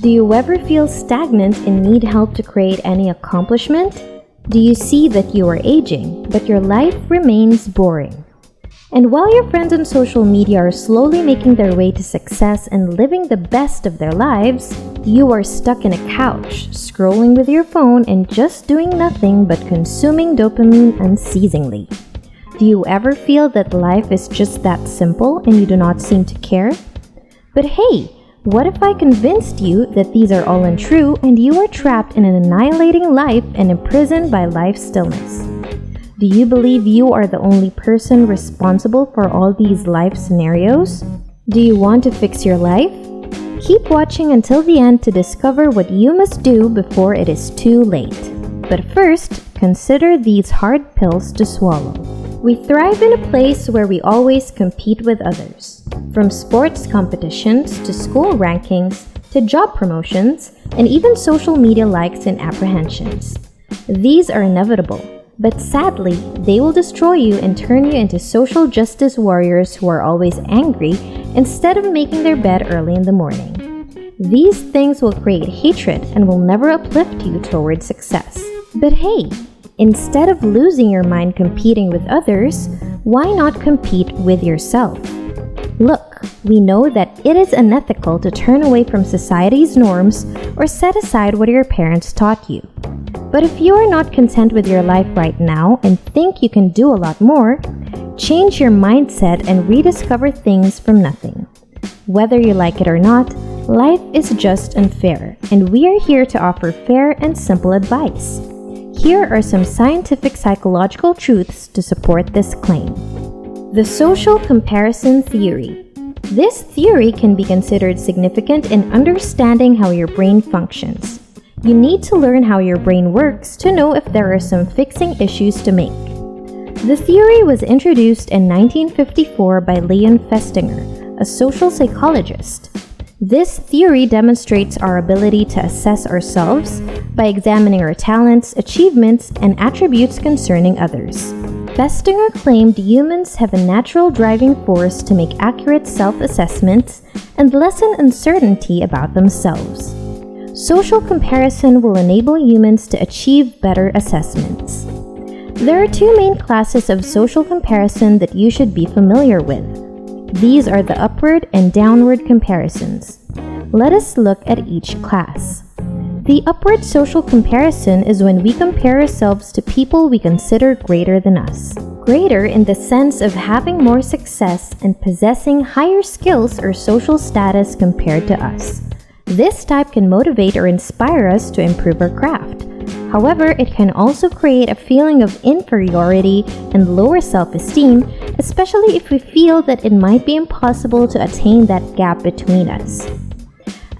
Do you ever feel stagnant and need help to create any accomplishment? Do you see that you are aging, but your life remains boring? And while your friends on social media are slowly making their way to success and living the best of their lives, you are stuck in a couch, scrolling with your phone and just doing nothing but consuming dopamine unceasingly. Do you ever feel that life is just that simple and you do not seem to care? But hey, what if I convinced you that these are all untrue and you are trapped in an annihilating life and imprisoned by life's stillness? Do you believe you are the only person responsible for all these life scenarios? Do you want to fix your life? Keep watching until the end to discover what you must do before it is too late. But first, consider these hard pills to swallow. We thrive in a place where we always compete with others. From sports competitions to school rankings to job promotions and even social media likes and apprehensions. These are inevitable, but sadly, they will destroy you and turn you into social justice warriors who are always angry instead of making their bed early in the morning. These things will create hatred and will never uplift you towards success. But hey, instead of losing your mind competing with others, why not compete with yourself? Look, we know that it is unethical to turn away from society's norms or set aside what your parents taught you. But if you are not content with your life right now and think you can do a lot more, change your mindset and rediscover things from nothing. Whether you like it or not, life is just unfair, and we are here to offer fair and simple advice. Here are some scientific psychological truths to support this claim. The social comparison theory. This theory can be considered significant in understanding how your brain functions. You need to learn how your brain works to know if there are some fixing issues to make. The theory was introduced in 1954 by Leon Festinger, a social psychologist. This theory demonstrates our ability to assess ourselves by examining our talents, achievements, and attributes concerning others. Festinger claimed humans have a natural driving force to make accurate self-assessments and lessen uncertainty about themselves. Social comparison will enable humans to achieve better assessments. There are two main classes of social comparison that you should be familiar with. These are the upward and downward comparisons. Let us look at each class. The upward social comparison is when we compare ourselves to people we consider greater than us. Greater in the sense of having more success and possessing higher skills or social status compared to us. This type can motivate or inspire us to improve our craft. However, it can also create a feeling of inferiority and lower self-esteem, especially if we feel that it might be impossible to attain that gap between us.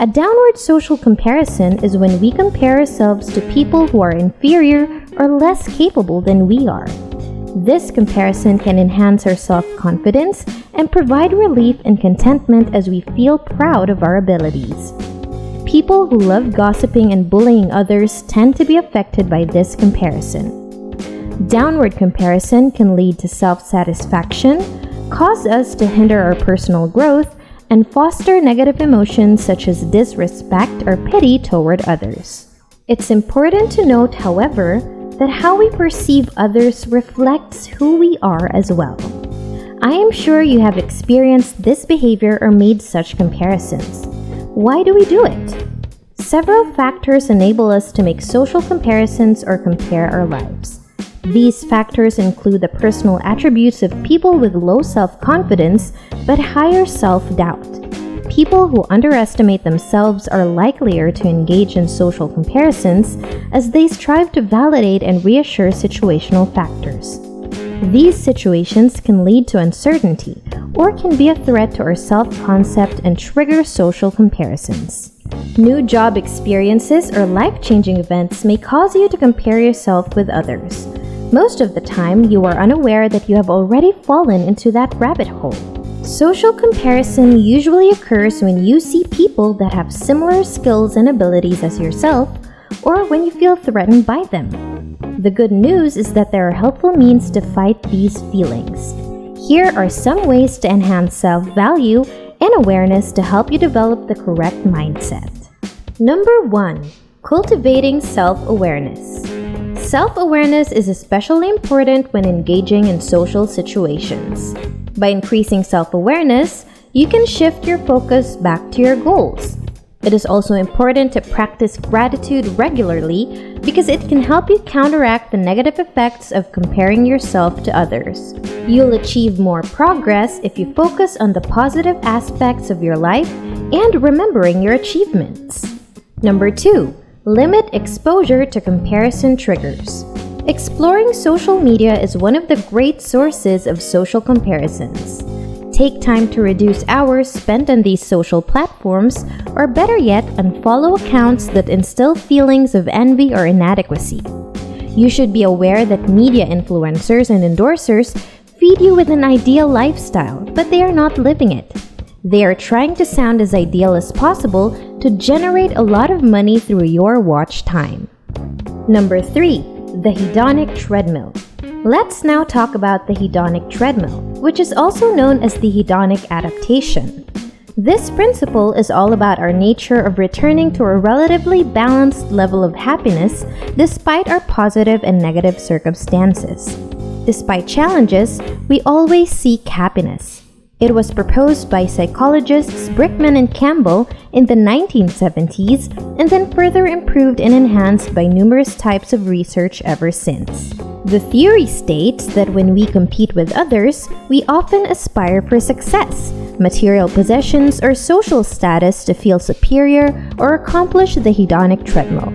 A downward social comparison is when we compare ourselves to people who are inferior or less capable than we are. This comparison can enhance our self-confidence and provide relief and contentment as we feel proud of our abilities. People who love gossiping and bullying others tend to be affected by this comparison. Downward comparison can lead to self-satisfaction, cause us to hinder our personal growth, and foster negative emotions such as disrespect or pity toward others. It's important to note, however, that how we perceive others reflects who we are as well. I am sure you have experienced this behavior or made such comparisons. Why do we do it? Several factors enable us to make social comparisons or compare our lives. These factors include the personal attributes of people with low self-confidence but higher self-doubt. People who underestimate themselves are likelier to engage in social comparisons as they strive to validate and reassure situational factors. These situations can lead to uncertainty or can be a threat to our self-concept and trigger social comparisons. New job experiences or life-changing events may cause you to compare yourself with others. Most of the time, you are unaware that you have already fallen into that rabbit hole. Social comparison usually occurs when you see people that have similar skills and abilities as yourself, or when you feel threatened by them. The good news is that there are helpful means to fight these feelings. Here are some ways to enhance self-value and awareness to help you develop the correct mindset. Number 1. Cultivating self-awareness. Self-awareness is especially important when engaging in social situations. By increasing self-awareness, you can shift your focus back to your goals. It is also important to practice gratitude regularly because it can help you counteract the negative effects of comparing yourself to others. You'll achieve more progress if you focus on the positive aspects of your life and remembering your achievements. Number 2. Limit exposure to comparison triggers. Exploring social media is one of the great sources of social comparisons. Take time to reduce hours spent on these social platforms, or better yet, unfollow accounts that instill feelings of envy or inadequacy. You should be aware that media influencers and endorsers feed you with an ideal lifestyle, but they are not living it. They are trying to sound as ideal as possible to generate a lot of money through your watch time. Number 3. The hedonic treadmill. Let's now talk about the hedonic treadmill, which is also known as the hedonic adaptation. This principle is all about our nature of returning to a relatively balanced level of happiness despite our positive and negative circumstances. Despite challenges, we always seek happiness. It was proposed by psychologists Brickman and Campbell in the 1970s and then further improved and enhanced by numerous types of research ever since. The theory states that when we compete with others, we often aspire for success, material possessions, or social status to feel superior or accomplish the hedonic treadmill.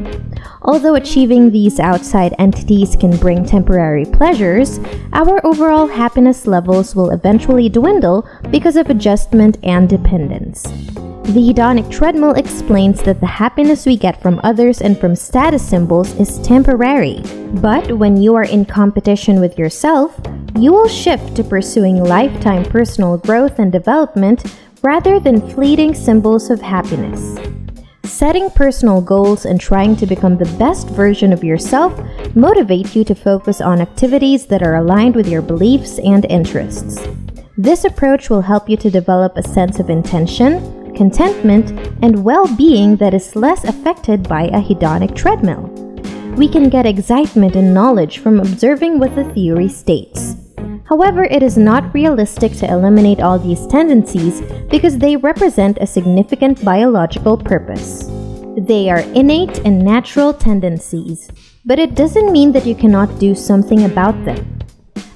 Although achieving these outside entities can bring temporary pleasures, our overall happiness levels will eventually dwindle because of adjustment and dependence. The hedonic treadmill explains that the happiness we get from others and from status symbols is temporary. But when you are in competition with yourself, you will shift to pursuing lifetime personal growth and development rather than fleeting symbols of happiness. Setting personal goals and trying to become the best version of yourself motivate you to focus on activities that are aligned with your beliefs and interests. This approach will help you to develop a sense of intention, contentment, and well-being that is less affected by a hedonic treadmill. We can get excitement and knowledge from observing what the theory states. However, it is not realistic to eliminate all these tendencies because they represent a significant biological purpose. They are innate and natural tendencies, but it doesn't mean that you cannot do something about them.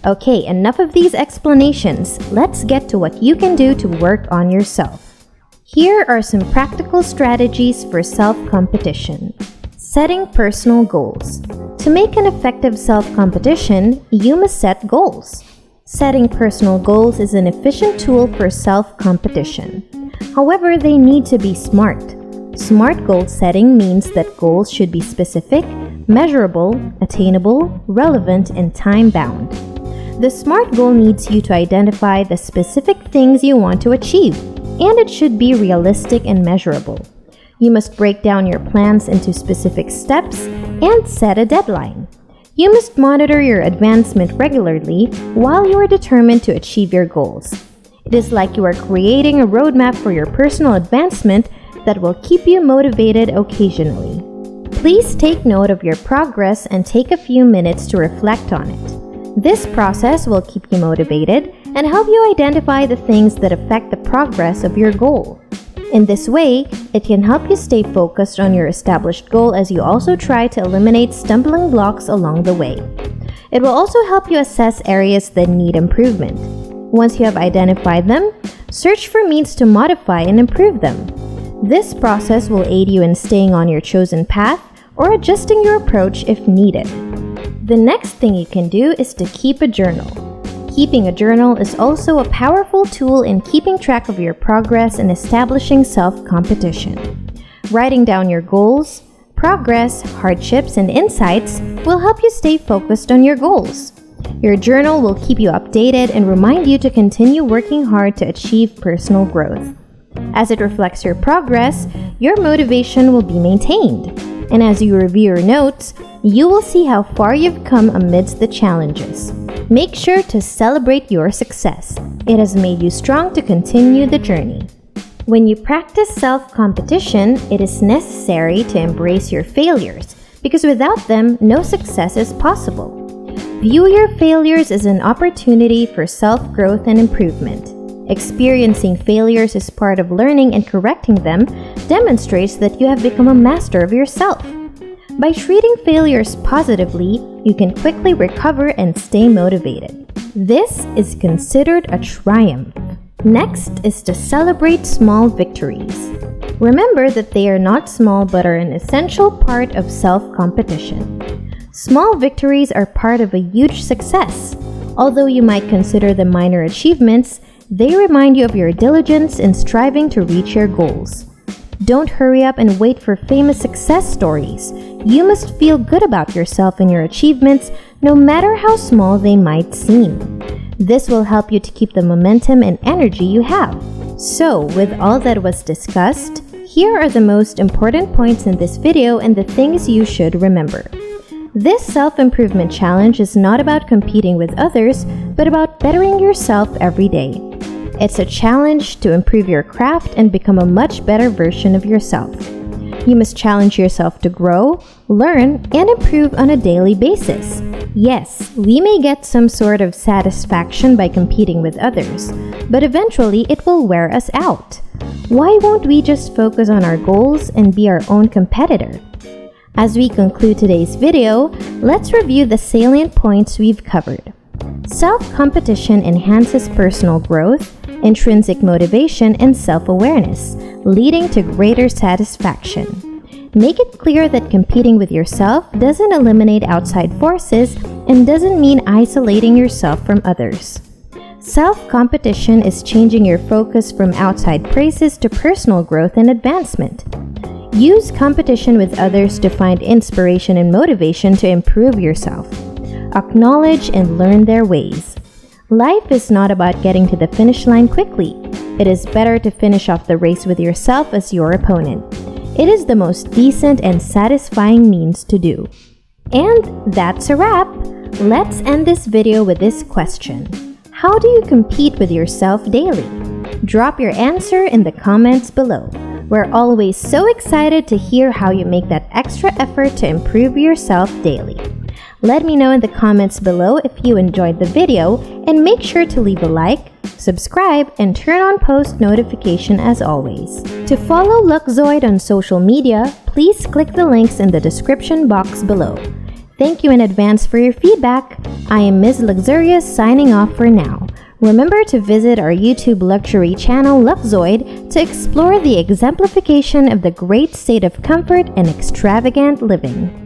Okay, enough of these explanations. Let's get to what you can do to work on yourself. Here are some practical strategies for self-competition. Setting personal goals. To make an effective self-competition, you must set goals. Setting personal goals is an efficient tool for self-competition. However, they need to be smart. Smart goal setting means that goals should be specific, measurable, attainable, relevant, and time-bound. The SMART goal needs you to identify the specific things you want to achieve, and it should be realistic and measurable. You must break down your plans into specific steps and set a deadline. You must monitor your advancement regularly while you are determined to achieve your goals. It is like you are creating a roadmap for your personal advancement that will keep you motivated occasionally. Please take note of your progress and take a few minutes to reflect on it. This process will keep you motivated and help you identify the things that affect the progress of your goal. In this way, it can help you stay focused on your established goal as you also try to eliminate stumbling blocks along the way. It will also help you assess areas that need improvement. Once you have identified them, search for means to modify and improve them. This process will aid you in staying on your chosen path or adjusting your approach if needed. The next thing you can do is to keep a journal. Keeping a journal is also a powerful tool in keeping track of your progress and establishing self-competition. Writing down your goals, progress, hardships, and insights will help you stay focused on your goals. Your journal will keep you updated and remind you to continue working hard to achieve personal growth. As it reflects your progress, your motivation will be maintained. And as you review your notes, you will see how far you've come amidst the challenges. Make sure to celebrate your success. It has made you strong to continue the journey. When you practice self-competition, it is necessary to embrace your failures because without them, no success is possible. View your failures as an opportunity for self-growth and improvement. Experiencing failures as part of learning and correcting them demonstrates that you have become a master of yourself. By treating failures positively, you can quickly recover and stay motivated. This is considered a triumph. Next is to celebrate small victories. Remember that they are not small but are an essential part of self-competition. Small victories are part of a huge success. Although you might consider them minor achievements, they remind you of your diligence in striving to reach your goals. Don't hurry up and wait for famous success stories. You must feel good about yourself and your achievements, no matter how small they might seem. This will help you to keep the momentum and energy you have. So, with all that was discussed, here are the most important points in this video and the things you should remember. This self-improvement challenge is not about competing with others, but about bettering yourself every day. It's a challenge to improve your craft and become a much better version of yourself. You must challenge yourself to grow, learn, and improve on a daily basis. Yes, we may get some sort of satisfaction by competing with others, but eventually it will wear us out. Why won't we just focus on our goals and be our own competitor? As we conclude today's video, let's review the salient points we've covered. Self-competition enhances personal growth, intrinsic motivation, and self-awareness, leading to greater satisfaction. Make it clear that competing with yourself doesn't eliminate outside forces and doesn't mean isolating yourself from others. Self-competition is changing your focus from outside praises to personal growth and advancement. Use competition with others to find inspiration and motivation to improve yourself. Acknowledge and learn their ways. Life is not about getting to the finish line quickly. It is better to finish off the race with yourself as your opponent. It is the most decent and satisfying means to do. And that's a wrap! Let's end this video with this question. How do you compete with yourself daily? Drop your answer in the comments below. We're always so excited to hear how you make that extra effort to improve yourself daily. Let me know in the comments below if you enjoyed the video, and make sure to leave a like, subscribe, and turn on post notification as always. To follow Luxzoid on social media, please click the links in the description box below. Thank you in advance for your feedback. I am Ms. Luxurious signing off for now. Remember to visit our YouTube luxury channel Luxzoid to explore the exemplification of the great state of comfort and extravagant living.